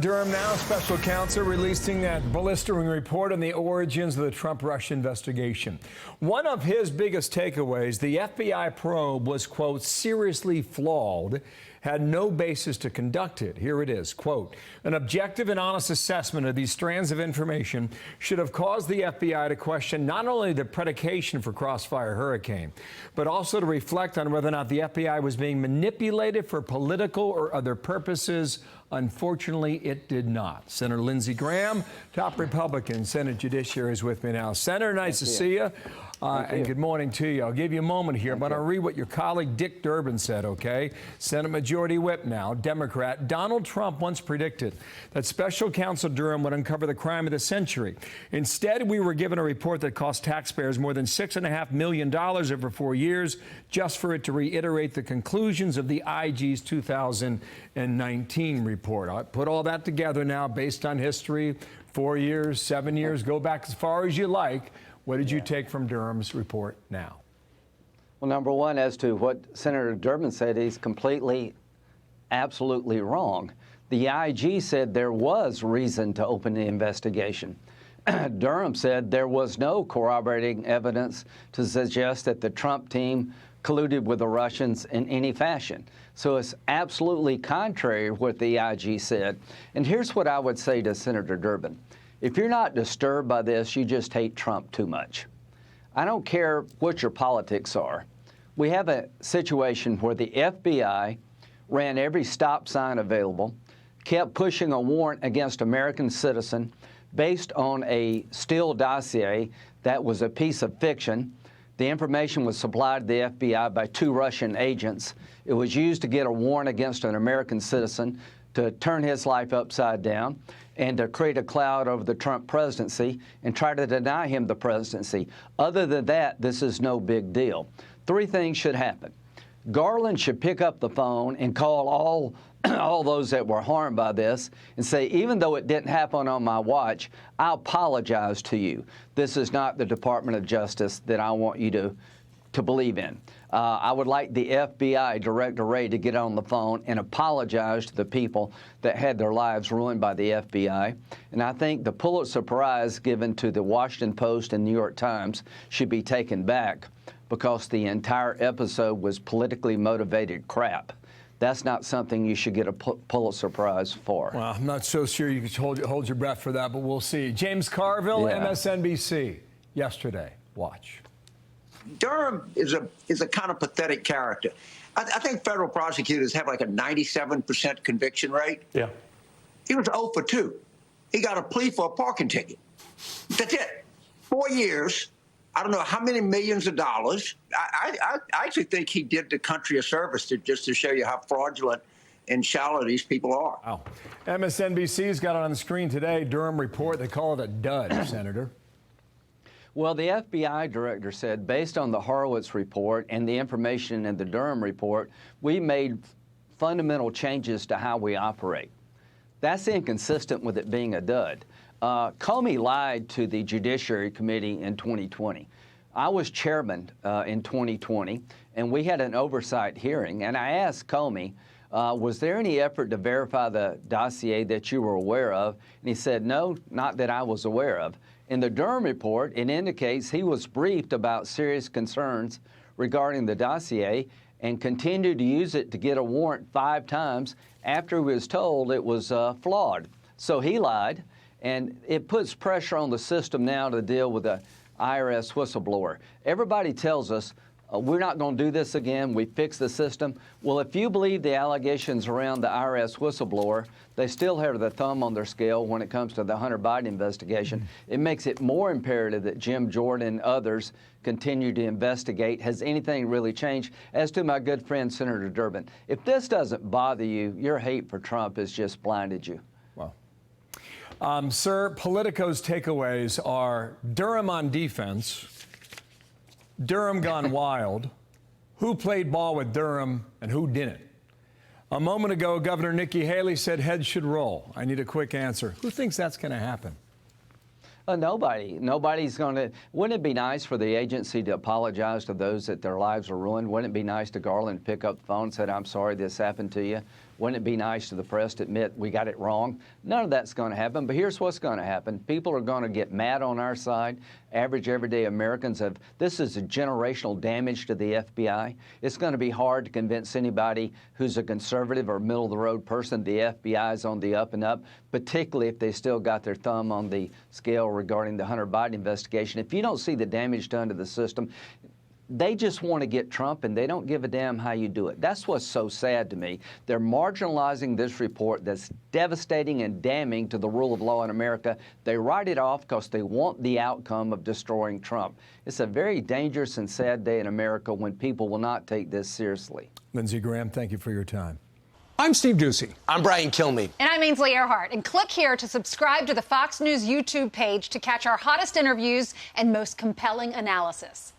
Durham now, special counsel releasing that blistering report on the origins of the Trump-Russia investigation. One of his biggest takeaways, the FBI probe was, quote, seriously flawed, had no basis to conduct it. Here it is, quote, an objective and honest assessment of these strands of information should have caused the FBI to question not only the predication for Crossfire Hurricane, but also to reflect on whether or not the FBI was being manipulated for political or other purposes. Unfortunately, it did not. Senator Lindsey Graham, top Republican, Senate Judiciary, is with me now. Senator, nice to see you. And good morning to you. I'll give you a moment here, but I'll read what your colleague Dick Durbin said, okay? Senate Majority Whip now, Democrat. Donald Trump once predicted that Special Counsel Durham would uncover the crime of the century. Instead, we were given a report that cost taxpayers more than $6.5 million over 4 years just for it to reiterate the conclusions of the IG's 2019 report. I put all that together now based on history, 4 years, 7 years, go back as far as you like. What did you take from Durham's report now? Well, number one, as to what Senator Durbin said, he's completely, absolutely wrong. The IG said there was reason to open the investigation. Durham said there was no corroborating evidence to suggest that the Trump team colluded with the Russians in any fashion. So it's absolutely contrary to what the IG said. And here's what I would say to Senator Durbin. If you're not disturbed by this, you just hate Trump too much. I don't care what your politics are. We have a situation where the FBI ran every stop sign available, kept pushing a warrant against American citizen based on a Steele dossier that was a piece of fiction. The information was supplied to the FBI by 2 Russian agents. It was used to get a warrant against an American citizen to turn his life upside down and to create a cloud over the Trump presidency and try to deny him the presidency. Other than that, this is no big deal. 3 things should happen. Garland should pick up the phone and call all those that were harmed by this and say, even though it didn't happen on my watch, I apologize to you. This is not the Department of Justice that I want you to believe in. I would like the FBI Director Wray to get on the phone and apologize to the people that had their lives ruined by the FBI. And I think the Pulitzer Prize given to the Washington Post and New York Times should be taken back because the entire episode was politically motivated crap. That's not something you should get a Pulitzer Prize for. Well, I'm not so sure you can hold your breath for that, but we'll see. James Carville, MSNBC, yesterday. Watch. Durham is a kind of pathetic character. I think federal prosecutors have like a 97% conviction rate. Yeah. He was 0 for 2. He got a plea for a parking ticket. That's it. 4 years. I don't know how many millions of dollars. I actually think he did the country a service just to show you how fraudulent and shallow these people are. Wow. MSNBC's got it on the screen today. Durham report. They call it a dud, Senator. Well, the FBI director said, based on the Horowitz report and the information in the Durham report, we made fundamental changes to how we operate. That's inconsistent with it being a dud. Comey lied to the Judiciary Committee in 2020. I was chairman in 2020, and we had an oversight hearing, and I asked Comey, was there any effort to verify the dossier that you were aware of? And he said, no, not that I was aware of. In the Durham report, it indicates he was briefed about serious concerns regarding the dossier and continued to use it to get a warrant 5 times after he was told it was flawed. So he lied, and it puts pressure on the system now to deal with the IRS whistleblower. Everybody tells us, we're not going to do this again. We fixed the system. Well, if you believe the allegations around the IRS whistleblower, they still have the thumb on their scale when it comes to the Hunter Biden investigation. It makes it more imperative that Jim Jordan and others continue to investigate. Has anything really changed? As to my good friend, Senator Durbin, if this doesn't bother you, your hate for Trump has just blinded you. Wow. Sir, Politico's takeaways are Durham on defense, Durham gone wild, who played ball with Durham and who didn't. A moment ago, Governor Nikki Haley said heads should roll. I need a quick answer. Who thinks that's going to happen? Nobody. Nobody's going to. Wouldn't it be nice for the agency to apologize to those that their lives are ruined? Wouldn't it be nice to Garland pick up the phone and said, I'm sorry this happened to you? wouldn't it be nice to the press to admit we got it wrong? None of that's going to happen, but here's what's going to happen. People are going to get mad on our side. Average, everyday Americans this is a generational damage to the FBI. It's going to be hard to convince anybody who's a conservative or middle-of-the-road person the FBI is on the up and up, particularly if they still got their thumb on the scale regarding the Hunter Biden investigation. If you don't see the damage done to the system, they just want to get Trump, and they don't give a damn how you do it. That's what's so sad to me. They're marginalizing this report that's devastating and damning to the rule of law in America. They write it off because they want the outcome of destroying Trump. It's a very dangerous and sad day in America when people will not take this seriously. Lindsey Graham, thank you for your time. I'm Steve Doocy. I'm Brian Kilmeade. And I'm Ainsley Earhart. And click here to subscribe to the Fox News YouTube page to catch our hottest interviews and most compelling analysis.